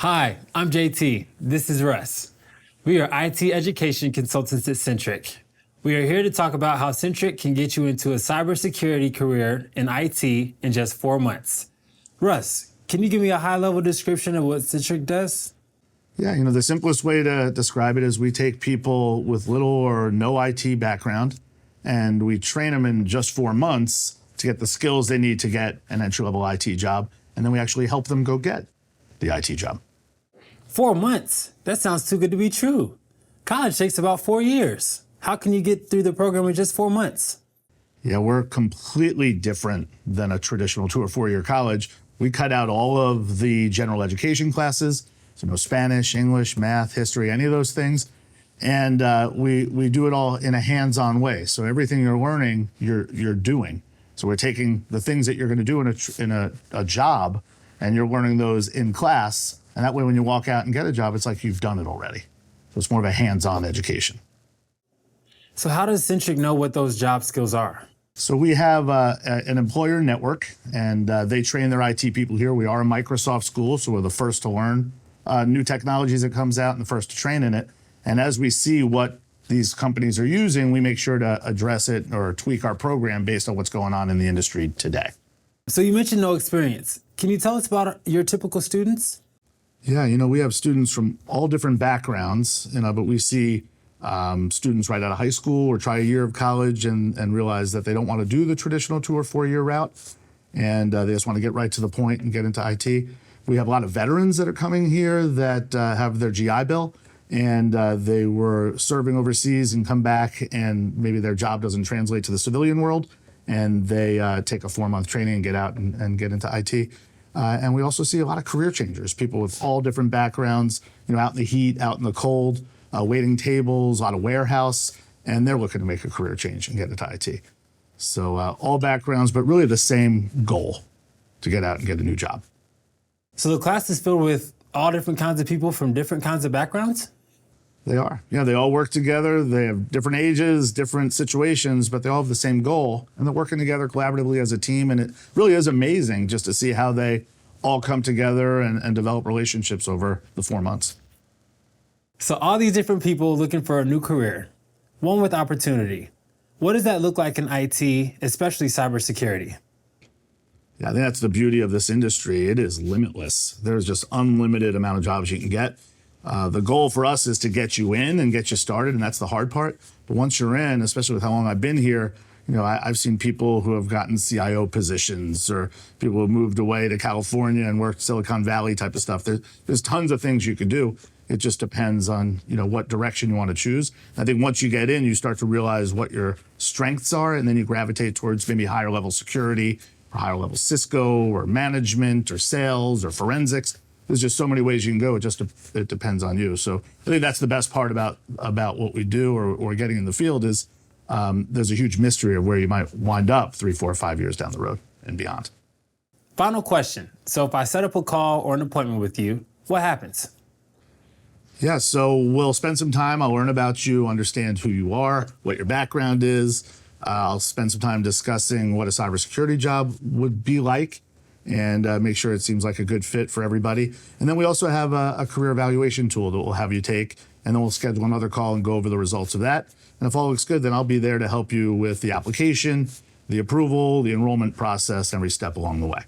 Hi, I'm JT. This is Russ. We are IT education consultants at Centriq. We are here to talk about how Centriq can get you into a cybersecurity career in IT in just 4 months. Russ, can you give me a high-level description of what Centriq does? Yeah, the simplest way to describe it is we take people with little or no IT background and we train them in just 4 months to get the skills they need to get an entry-level IT job. And then we actually help them go get the IT job. 4 months? That sounds too good to be true. College takes about 4 years. How can you get through the program in just 4 months? Yeah, we're completely different than a traditional 2 or 4 year college. We cut out all of the general education classes, so no Spanish, English, math, history, any of those things. And we do it all in a hands-on way. So everything you're learning, you're doing. So we're taking the things that you're going to do in a job, and you're learning those in class. And that way, when you walk out and get a job, it's like you've done it already. So it's more of a hands-on education. So how does Centriq know what those job skills are? So we have an employer network, and they train their IT people here. We are a Microsoft school, so we're the first to learn new technologies that comes out and the first to train in it. And as we see what these companies are using, we make sure to address it or tweak our program based on what's going on in the industry today. So you mentioned no experience. Can you tell us about your typical students? Yeah, we have students from all different backgrounds, but we see students right out of high school or try a year of college and realize that they don't want to do the traditional 2 or 4 year route, and they just want to get right to the point and get into IT. We have a lot of veterans that are coming here that have their GI Bill, and they were serving overseas and come back, and maybe their job doesn't translate to the civilian world, and they take a 4-month training and get out and get into IT. And we also see a lot of career changers, people with all different backgrounds, out in the heat, out in the cold, waiting tables, a lot of warehouse, and they're looking to make a career change and get into IT. So all backgrounds, but really the same goal, to get out and get a new job. So the class is filled with all different kinds of people from different kinds of backgrounds? They are. Yeah, they all work together. They have different ages, different situations, but they all have the same goal. And they're working together collaboratively as a team. And it really is amazing just to see how they all come together and develop relationships over the 4 months. So all these different people looking for a new career, one with opportunity. What does that look like in IT, especially cybersecurity? Yeah, I think that's the beauty of this industry. It is limitless. There's just unlimited amount of jobs you can get. The goal for us is to get you in and get you started, and that's the hard part. But once you're in, especially with how long I've been here, I've seen people who have gotten CIO positions, or people who have moved away to California and worked Silicon Valley type of stuff. There's tons of things you could do. It just depends on what direction you want to choose. I think once you get in, you start to realize what your strengths are, and then you gravitate towards maybe higher level security, or higher level Cisco, or management, or sales, or forensics. There's just so many ways you can go. It depends on you. So I think that's the best part about what we do or getting in the field is there's a huge mystery of where you might wind up 3, 4, 5 years down the road and beyond. Final question. So if I set up a call or an appointment with you, what happens? Yeah, so we'll spend some time. I'll learn about you, understand who you are, what your background is. I'll spend some time discussing what a cybersecurity job would be like, and make sure it seems like a good fit for everybody. And then we also have a career evaluation tool that we'll have you take, and then we'll schedule another call and go over the results of that. And if all looks good, then I'll be there to help you with the application, the approval, the enrollment process, every step along the way.